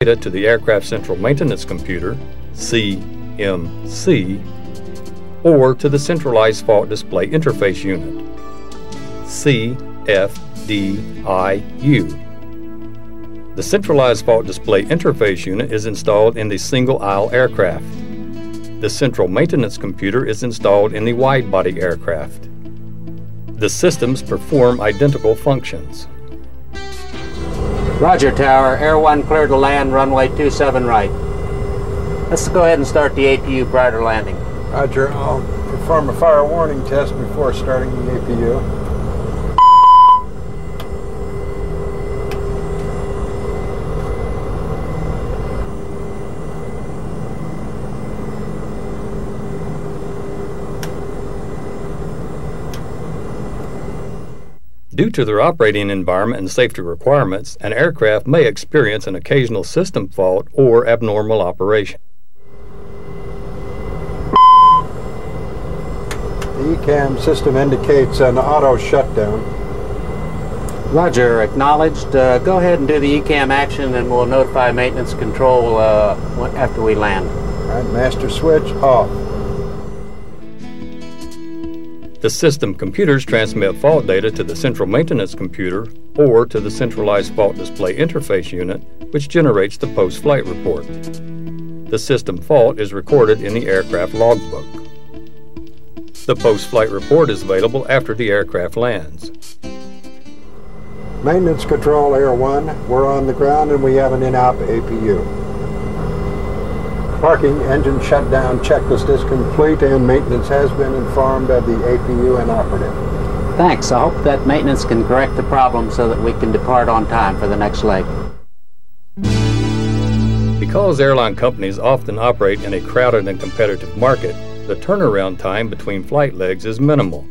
data to the Aircraft Central Maintenance Computer, CMC, or to the Centralized Fault Display Interface Unit, CFDIU. The Centralized Fault Display Interface Unit is installed in the single-aisle aircraft. The Central Maintenance Computer is installed in the wide-body aircraft. The systems perform identical functions. Roger, Tower. Air 1 clear to land, runway 27 right. Let's go ahead and start the APU prior to landing. Roger. I'll perform a fire warning test before starting the APU. Due to their operating environment and safety requirements, an aircraft may experience an occasional system fault or abnormal operation. The ECAM system indicates an auto shutdown. Roger, acknowledged. Go ahead and do the ECAM action and we'll notify maintenance control after we land. All right, master switch off. The system computers transmit fault data to the Central Maintenance Computer or to the Centralized Fault Display Interface Unit, which generates the post-flight report. The system fault is recorded in the aircraft logbook. The post-flight report is available after the aircraft lands. Maintenance control, Air 1. We're on the ground and we have an in-op APU. Parking engine shutdown checklist is complete and maintenance has been informed of the APU inoperative. Thanks. I hope that maintenance can correct the problem so that we can depart on time for the next leg. Because airline companies often operate in a crowded and competitive market, the turnaround time between flight legs is minimal.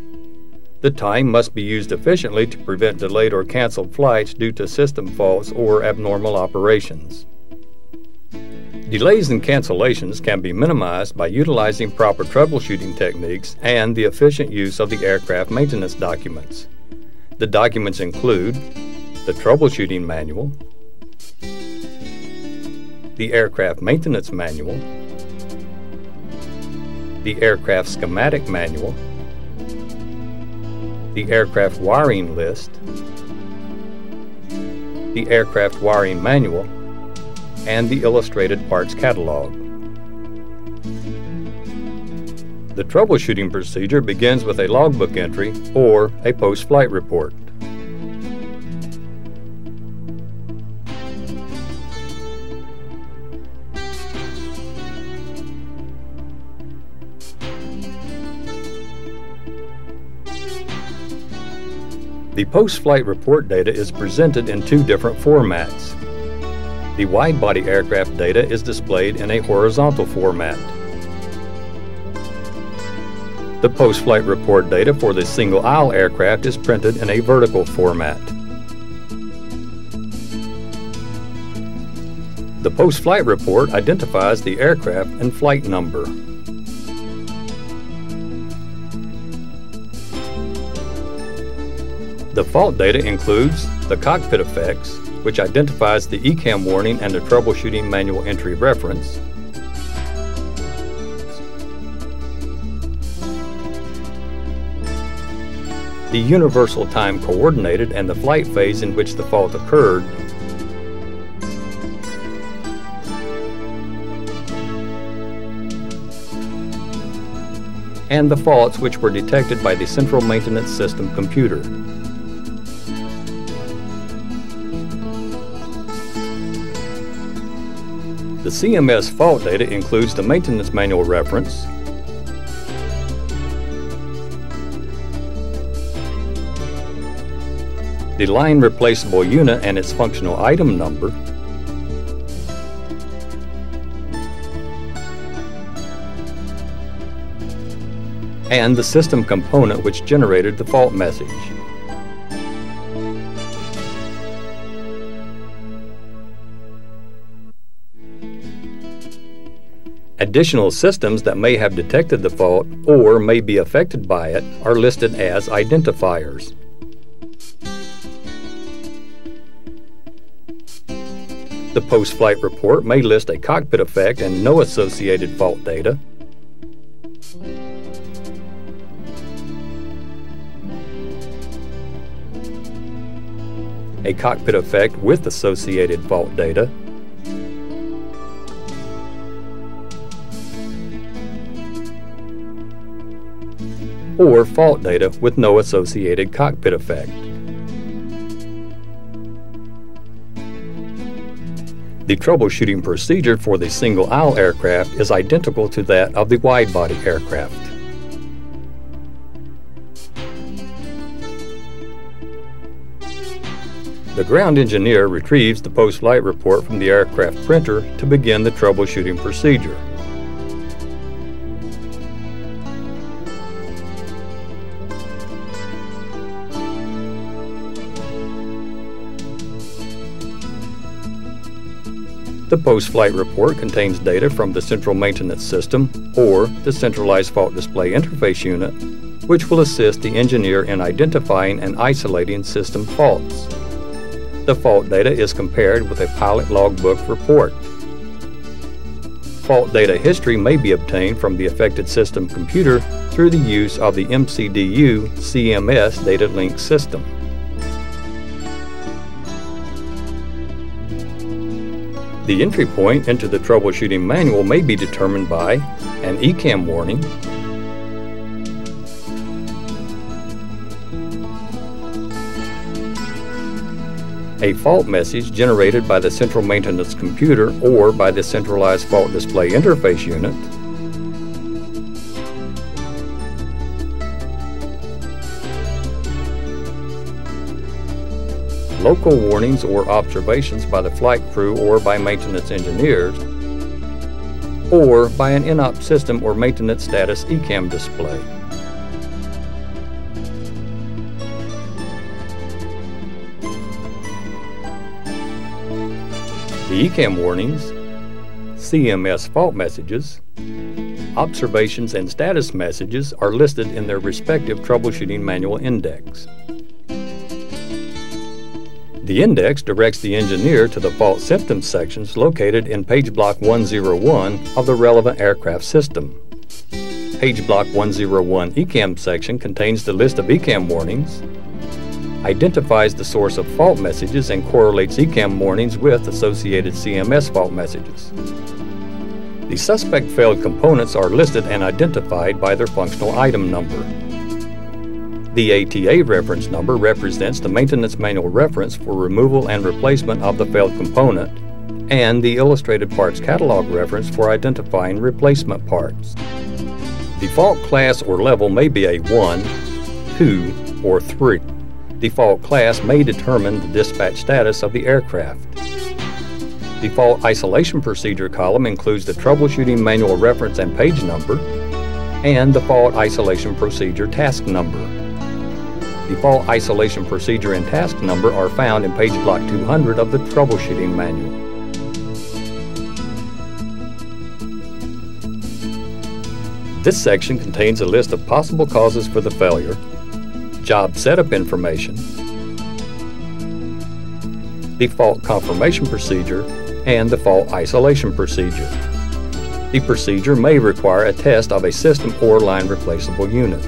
The time must be used efficiently to prevent delayed or canceled flights due to system faults or abnormal operations. Delays and cancellations can be minimized by utilizing proper troubleshooting techniques and the efficient use of the aircraft maintenance documents. The documents include the troubleshooting manual, the aircraft maintenance manual, the aircraft schematic manual, the aircraft wiring list, the aircraft wiring manual, and the illustrated parts catalog. The troubleshooting procedure begins with a logbook entry or a post-flight report. The post-flight report data is presented in two different formats. The wide-body aircraft data is displayed in a horizontal format. The post-flight report data for the single-aisle aircraft is printed in a vertical format. The post-flight report identifies the aircraft and flight number. The fault data includes the cockpit effects, which identifies the ECAM warning and the troubleshooting manual entry reference, the universal time coordinated and the flight phase in which the fault occurred, and the faults which were detected by the Central Maintenance System computer. The CMS fault data includes the maintenance manual reference, the line replaceable unit and its functional item number, and the system component which generated the fault message. Additional systems that may have detected the fault or may be affected by it are listed as identifiers. The post-flight report may list a cockpit effect and no associated fault data. A cockpit effect with associated fault data, or fault data with no associated cockpit effect. The troubleshooting procedure for the single-aisle aircraft is identical to that of the wide-body aircraft. The ground engineer retrieves the post-flight report from the aircraft printer to begin the troubleshooting procedure. The post-flight report contains data from the Central Maintenance System, or the Centralized Fault Display Interface Unit, which will assist the engineer in identifying and isolating system faults. The fault data is compared with a pilot logbook report. Fault data history may be obtained from the affected system computer through the use of the MCDU CMS data link system. The entry point into the troubleshooting manual may be determined by an ECAM warning, a fault message generated by the central maintenance computer or by the Centralized Fault Display Interface Unit, local warnings or observations by the flight crew or by maintenance engineers, or by an in-op system or maintenance status ECAM display. The ECAM warnings, CMS fault messages, observations and status messages are listed in their respective troubleshooting manual index. The index directs the engineer to the fault symptoms sections located in page block 101 of the relevant aircraft system. Page block 101 ECAM section contains the list of ECAM warnings, identifies the source of fault messages and correlates ECAM warnings with associated CMS fault messages. The suspect failed components are listed and identified by their functional item number. The ATA reference number represents the maintenance manual reference for removal and replacement of the failed component, and the illustrated parts catalog reference for identifying replacement parts. The fault class or level may be a 1, 2, or 3. The fault class may determine the dispatch status of the aircraft. The fault isolation procedure column includes the troubleshooting manual reference and page number, and the fault isolation procedure task number. The fault isolation procedure and task number are found in page block 200 of the troubleshooting manual. This section contains a list of possible causes for the failure, job setup information, the fault confirmation procedure, and the fault isolation procedure. The procedure may require a test of a system or line replaceable unit.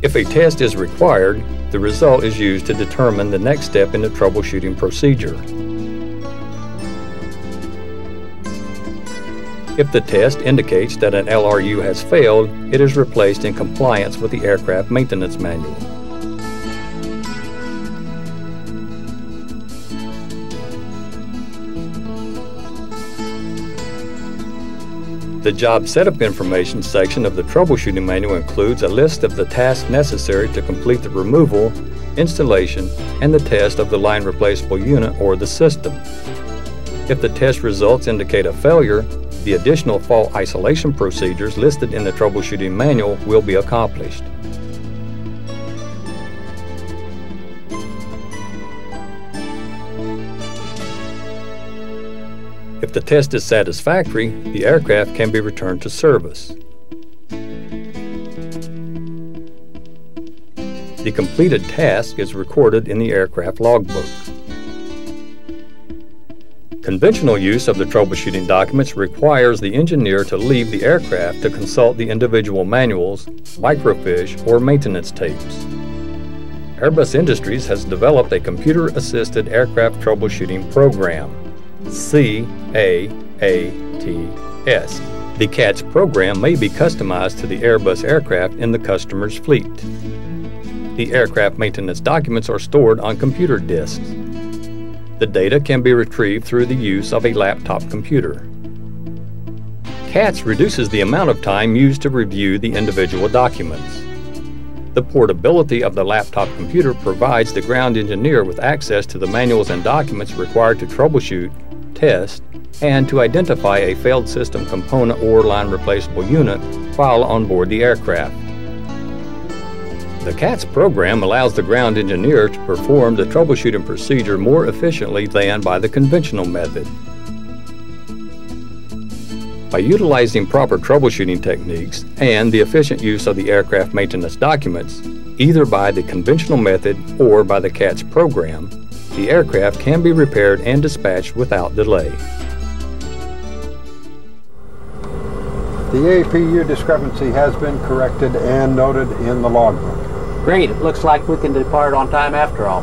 If a test is required, the result is used to determine the next step in the troubleshooting procedure. If the test indicates that an LRU has failed, it is replaced in compliance with the aircraft maintenance manual. The job setup information section of the troubleshooting manual includes a list of the tasks necessary to complete the removal, installation, and the test of the line replaceable unit or the system. If the test results indicate a failure, the additional fault isolation procedures listed in the troubleshooting manual will be accomplished. If the test is satisfactory, the aircraft can be returned to service. The The completed task is recorded in the aircraft logbook. Conventional use of the troubleshooting documents requires the engineer to leave the aircraft to consult the individual manuals, microfiche, or maintenance tapes. Airbus Industries has developed a computer-assisted aircraft troubleshooting program, CAATS. The CATS program may be customized to the Airbus aircraft in the customer's fleet. The aircraft maintenance documents are stored on computer disks. The data can be retrieved through the use of a laptop computer. CATS reduces the amount of time used to review the individual documents. The portability of the laptop computer provides the ground engineer with access to the manuals and documents required to troubleshoot, test, and to identify a failed system component or line replaceable unit while on board the aircraft. The CATS program allows the ground engineer to perform the troubleshooting procedure more efficiently than by the conventional method. By utilizing proper troubleshooting techniques and the efficient use of the aircraft maintenance documents, either by the conventional method or by the CATS program, the aircraft can be repaired and dispatched without delay. The APU discrepancy has been corrected and noted in the logbook. Great, it looks like we can depart on time after all.